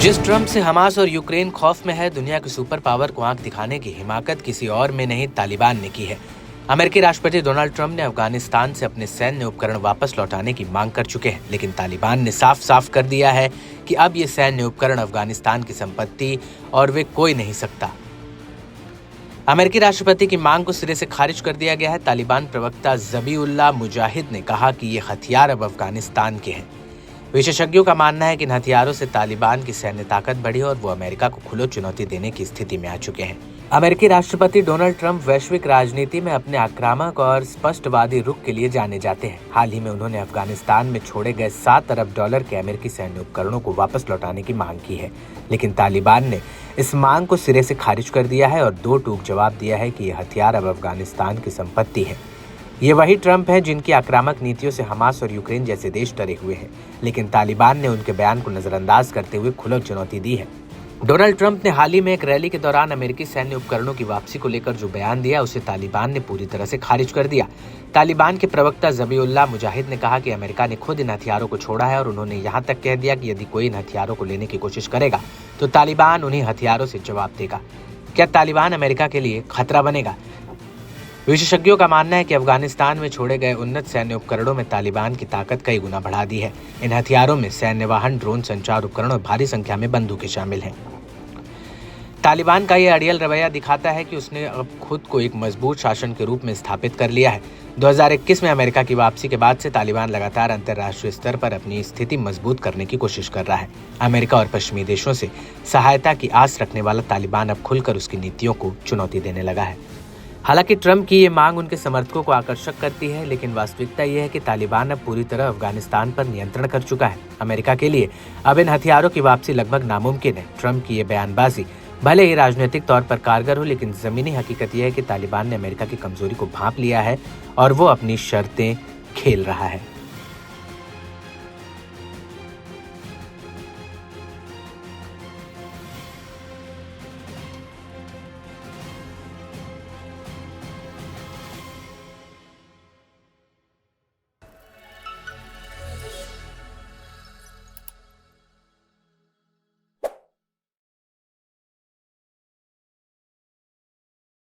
जिस ट्रंप से हमास और यूक्रेन खौफ में है, दुनिया के सुपर पावर को आंख दिखाने की हिमाकत किसी और में नहीं तालिबान ने की है। अमेरिकी राष्ट्रपति डोनाल्ड ट्रंप ने अफगानिस्तान से अपने सैन्य उपकरण वापस लौटाने की मांग कर चुके हैं, लेकिन तालिबान ने साफ साफ कर दिया है कि अब ये सैन्य उपकरण अफगानिस्तान की संपत्ति और वे कोई नहीं सकता। अमेरिकी राष्ट्रपति की मांग को सिरे से खारिज कर दिया गया है। तालिबान प्रवक्ता ज़बीउल्लाह मुजाहिद ने कहा कि ये हथियार अब अफगानिस्तान के हैं। विशेषज्ञों का मानना है कि इन हथियारों से तालिबान की सैन्य ताकत बढ़ी और वो अमेरिका को खुली चुनौती देने की स्थिति में आ चुके हैं। अमेरिकी राष्ट्रपति डोनाल्ड ट्रंप वैश्विक राजनीति में अपने आक्रामक और स्पष्टवादी रुख के लिए जाने जाते हैं। हाल ही में उन्होंने अफगानिस्तान में छोड़े गए $7 अरब के अमेरिकी सैन्य उपकरणों को वापस लौटाने की मांग की है, लेकिन तालिबान ने इस मांग को सिरे से खारिज कर दिया है और दो टूक जवाब दिया है कि ये हथियार अब अफगानिस्तान की संपत्ति है। ये वही ट्रंप है जिनकी आक्रामक नीतियों से हमास और यूक्रेन जैसे देश डरे हुए हैं, लेकिन तालिबान ने उनके बयान को नजरअंदाज करते हुए खुली चुनौती दी है। डोनाल्ड ट्रंप ने हाल ही में एक रैली के दौरान अमेरिकी सैन्य उपकरणों की वापसी को लेकर जो बयान दिया, उसे तालिबान ने पूरी तरह से खारिज कर दिया। तालिबान के प्रवक्ता ज़बीउल्लाह मुजाहिद ने कहा कि अमेरिका ने खुद इन हथियारों को छोड़ा है और उन्होंने यहाँ तक कह दिया कि यदि कोई इन हथियारों को लेने की कोशिश करेगा तो तालिबान उन्हीं हथियारों से जवाब देगा। क्या तालिबान अमेरिका के लिए खतरा बनेगा? विशेषज्ञों का मानना है कि अफगानिस्तान में छोड़े गए उन्नत सैन्य उपकरणों में तालिबान की ताकत कई गुना बढ़ा दी है। इन हथियारों में सैन्य वाहन, ड्रोन, संचार उपकरण और भारी संख्या में बंदूकें शामिल हैं। तालिबान का यह अड़ियल रवैया दिखाता है कि उसने अब खुद को एक मजबूत शासन के रूप में स्थापित कर लिया है। 2021 में अमेरिका की वापसी के बाद से तालिबान लगातार अंतर्राष्ट्रीय स्तर पर अपनी स्थिति मजबूत करने की कोशिश कर रहा है। अमेरिका और पश्चिमी देशों से सहायता की आस रखने वाला तालिबान अब खुलकर उसकी नीतियों को चुनौती देने लगा है। हालांकि ट्रंप की ये मांग उनके समर्थकों को आकर्षक करती है, लेकिन वास्तविकता यह है कि तालिबान अब पूरी तरह अफगानिस्तान पर नियंत्रण कर चुका है। अमेरिका के लिए अब इन हथियारों की वापसी लगभग नामुमकिन है। ट्रंप की ये बयानबाजी भले ही राजनीतिक तौर पर कारगर हो, लेकिन जमीनी हकीकत यह है कि तालिबान ने अमेरिका की कमजोरी को भांप लिया है और वो अपनी शर्तें खेल रहा है।